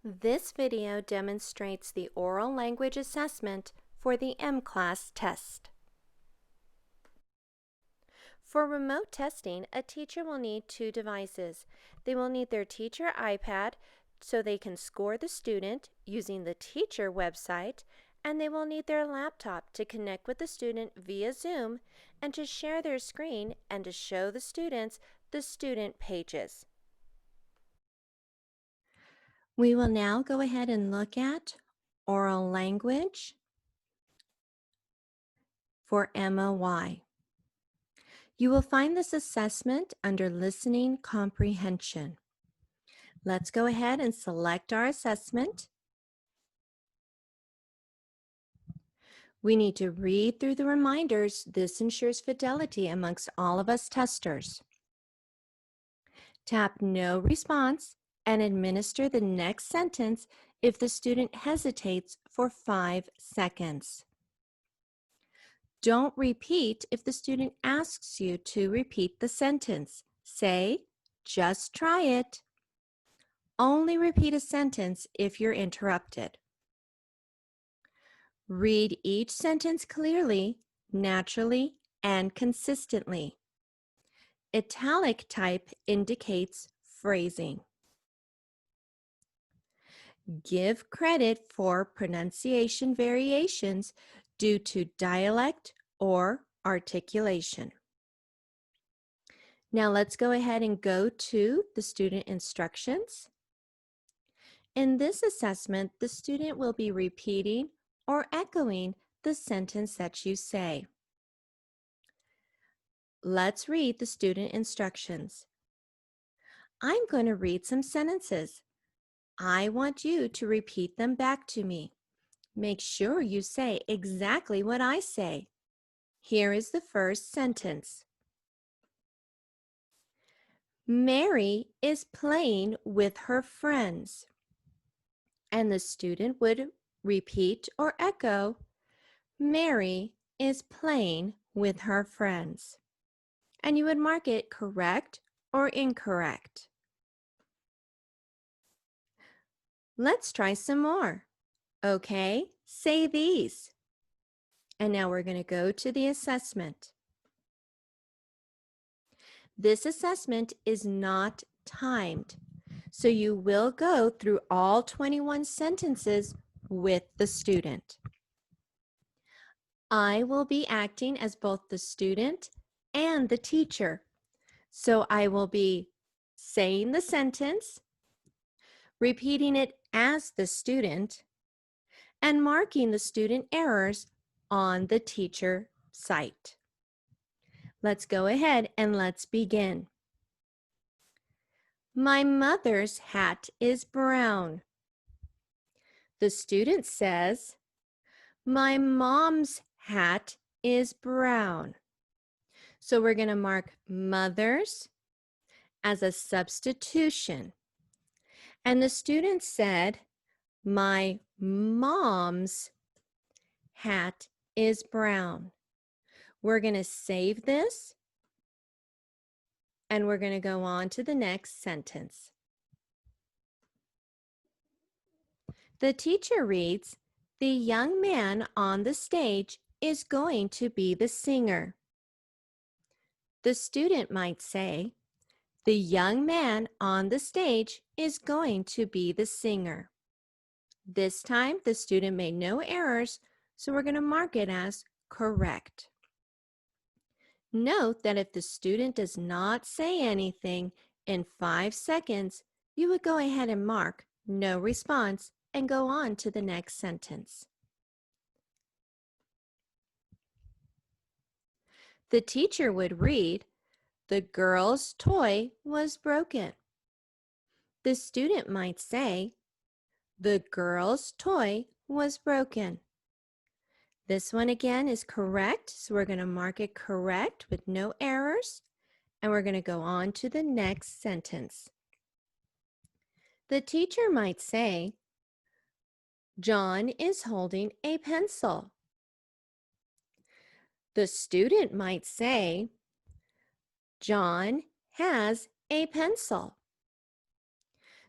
This video demonstrates the oral language assessment for the M-Class test. For remote testing, a teacher will need two devices. They will need their teacher iPad so they can score the student using the teacher website, and they will need their laptop to connect with the student via Zoom and to share their screen and to show the students the student pages. We will now go ahead and look at oral language for MOY. You will find this assessment under Listening Comprehension. Let's go ahead and select our assessment. We need to read through the reminders. This ensures fidelity amongst all of us testers. Tap No Response and administer the next sentence if the student hesitates for 5 seconds. Don't repeat if the student asks you to repeat the sentence. Say, "Just try it." Only repeat a sentence if you're interrupted. Read each sentence clearly, naturally, and consistently. Italic type indicates phrasing. Give credit for pronunciation variations due to dialect or articulation. Now let's go ahead and go to the student instructions. In this assessment, the student will be repeating or echoing the sentence that you say. Let's read the student instructions. I'm going to read some sentences. I want you to repeat them back to me. Make sure you say exactly what I say. Here is the first sentence. Mary is playing with her friends. And the student would repeat or echo, Mary is playing with her friends. And you would mark it correct or incorrect. Let's try some more. Okay, say these. And now we're going to go to the assessment. This assessment is not timed, so you will go through all 21 sentences with the student. I will be acting as both the student and the teacher. So I will be saying the sentence, repeating it as the student, and marking the student errors on the teacher site. Let's go ahead and let's begin. My mother's hat is brown. The student says, my mom's hat is brown. So we're going to mark mother's as a substitution. And the student said, my mom's hat is brown. We're going to save this and we're going to go on to the next sentence. The teacher reads, the young man on the stage is going to be the singer. The student might say, the young man on the stage is going to be the singer. This time, the student made no errors, so we're going to mark it as correct. Note that if the student does not say anything in 5 seconds, you would go ahead and mark no response and go on to the next sentence. The teacher would read, the girl's toy was broken. The student might say, the girl's toy was broken. This one again is correct, so we're going to mark it correct with no errors, and we're going to go on to the next sentence. The teacher might say, John is holding a pencil. The student might say, John has a pencil.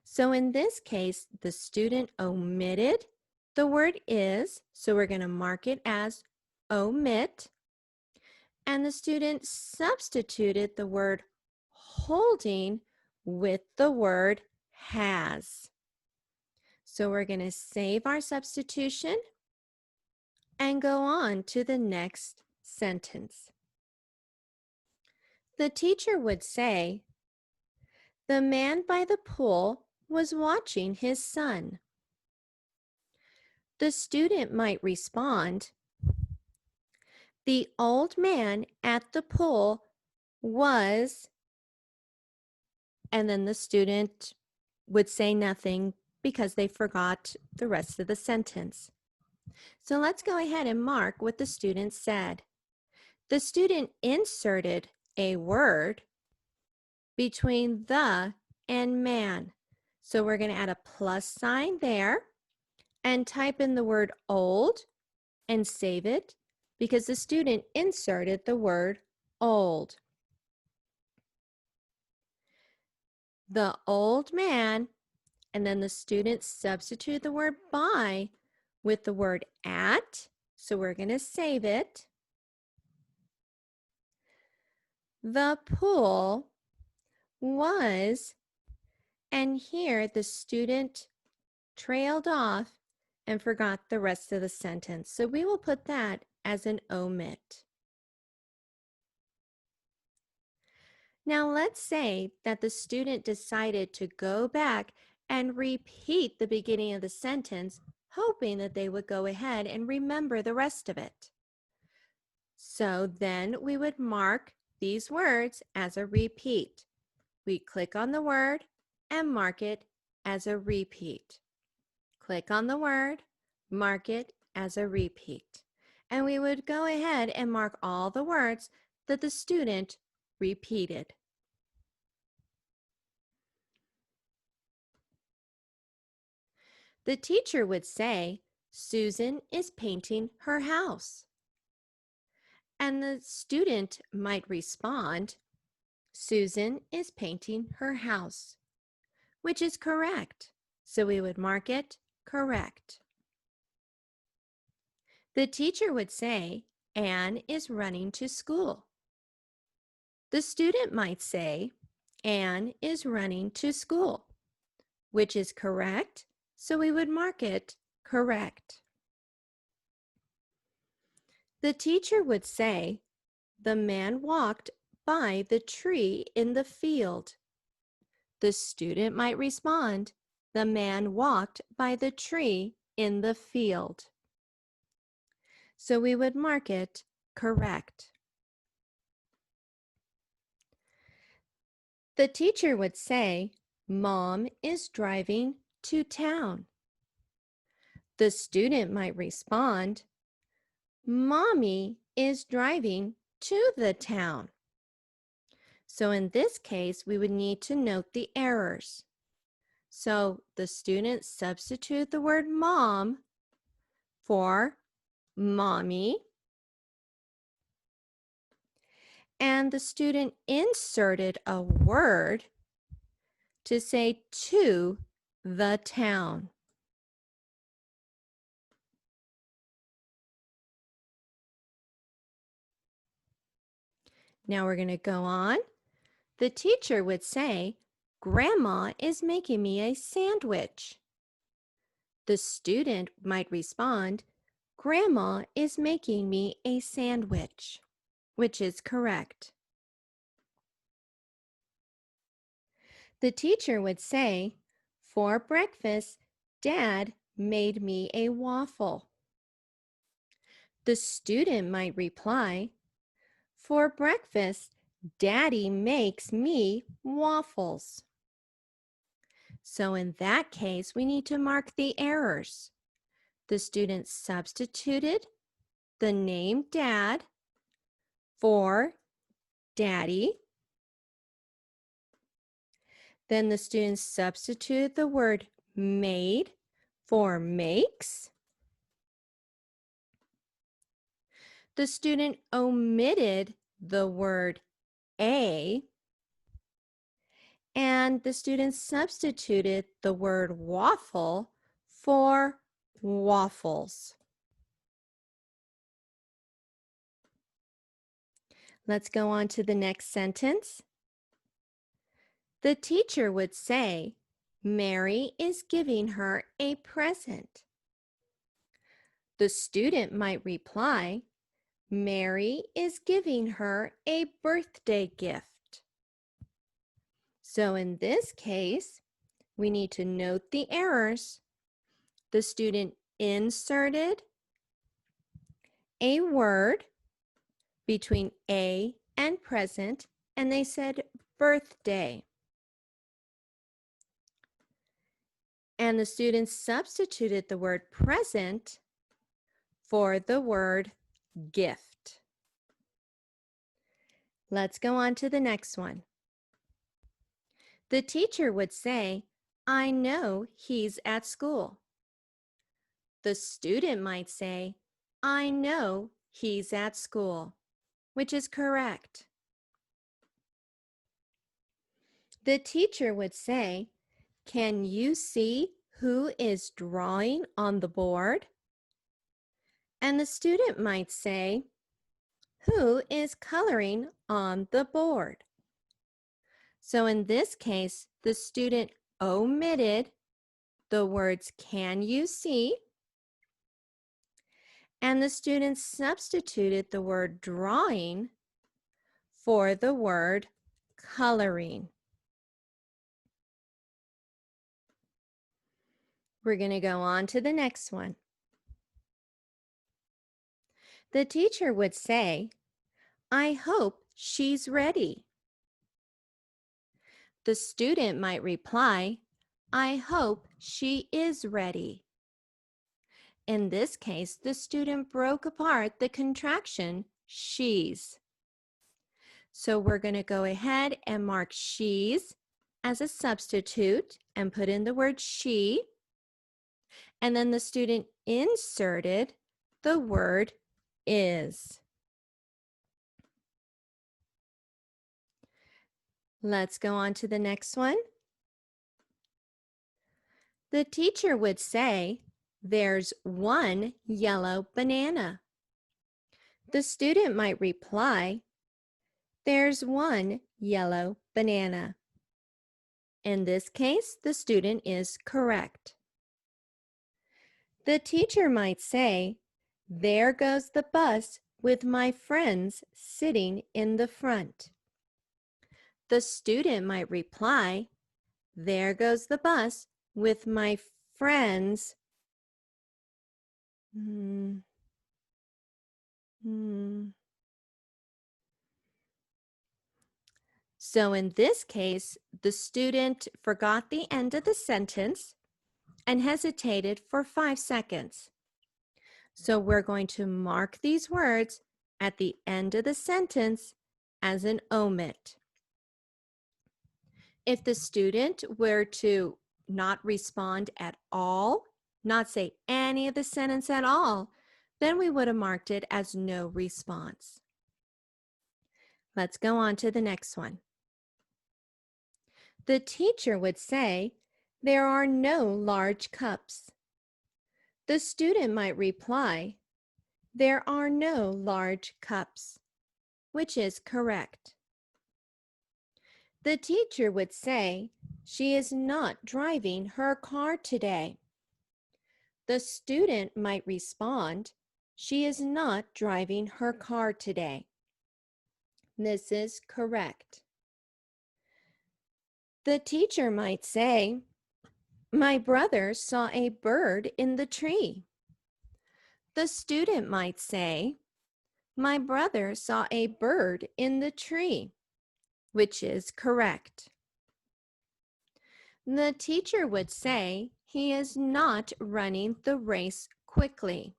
So in this case, the student omitted the word is, so we're going to mark it as omit. And the student substituted the word holding with the word has. So we're going to save our substitution and go on to the next sentence. The teacher would say, "The man by the pool was watching his son." The student might respond, "The old man at the pool was," and then the student would say nothing because they forgot the rest of the sentence. So let's go ahead and mark what the student said. The student inserted a word between the and man. So we're going to add a plus sign there and type in the word old and save it because the student inserted the word old. The old man, and then the student substituted the word by with the word at, so we're going to save it. The pool was, and here the student trailed off and forgot the rest of the sentence. So we will put that as an omit. Now let's say that the student decided to go back and repeat the beginning of the sentence, hoping that they would go ahead and remember the rest of it. So then we would mark these words as a repeat. We click on the word and mark it as a repeat. Click on the word, mark it as a repeat. And we would go ahead and mark all the words that the student repeated. The teacher would say, "Susan is painting her house." And the student might respond, "Susan is painting her house," which is correct. So we would mark it correct. The teacher would say, "Anne is running to school." The student might say, "Anne is running to school," which is correct. So we would mark it correct. The teacher would say, "The man walked by the tree in the field." The student might respond, "The man walked by the tree in the field." So we would mark it correct. The teacher would say, "Mom is driving to town." The student might respond, "Mommy is driving to the town." So in this case, we would need to note the errors. So the student substituted the word mom for mommy, and the student inserted a word to say to the town. Now we're going to go on. The teacher would say, "Grandma is making me a sandwich." The student might respond, "Grandma is making me a sandwich," which is correct. The teacher would say, "For breakfast, Dad made me a waffle." The student might reply, "For breakfast, Daddy makes me waffles." So in that case, we need to mark the errors. The student substituted the name Dad for Daddy. Then the student substituted the word made for makes. The student omitted the word a, and the students substituted the word waffle for waffles. Let's go on to the next sentence. The teacher would say, Mary is giving her a present. The student might reply, Mary is giving her a birthday gift. So in this case, we need to note the errors. The student inserted a word between a and present, and they said birthday. And the students substituted the word present for the word gift. Let's go on to the next one. The teacher would say, I know he's at school. The student might say, I know he's at school, which is correct. The teacher would say, can you see who is drawing on the board? And the student might say, who is coloring on the board? So in this case, the student omitted the words can you see, and the student substituted the word drawing for the word coloring. We're going to go on to the next one. The teacher would say, I hope she's ready. The student might reply, I hope she is ready. In this case, the student broke apart the contraction she's. So we're going to go ahead and mark she's as a substitute and put in the word she. And then the student inserted the word is. Let's go on to the next one. The teacher would say, there's one yellow banana. The student might reply, there's one yellow banana. In this case, the student is correct. The teacher might say, there goes the bus with my friends sitting in the front. The student might reply, there goes the bus with my friends. So in this case, the student forgot the end of the sentence and hesitated for 5 seconds. So we're going to mark these words at the end of the sentence as an omit. If the student were to not respond at all, not say any of the sentence at all, then we would have marked it as no response. Let's go on to the next one. The teacher would say, there are no large cups. The student might reply, there are no large cups, which is correct. The teacher would say, she is not driving her car today. The student might respond, she is not driving her car today. This is correct. The teacher might say, my brother saw a bird in the tree. The student might say, my brother saw a bird in the tree, which is correct. The teacher would say, he is not running the race quickly.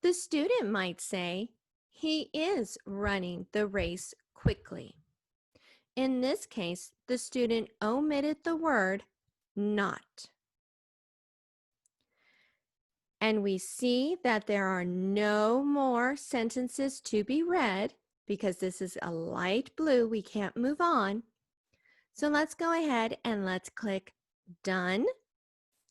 The student might say, he is running the race quickly. In this case, the student omitted the word not. And we see that there are no more sentences to be read because this is a light blue. We can't move on. So let's go ahead and let's click Done.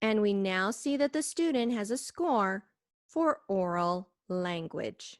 And we now see that the student has a score for oral language.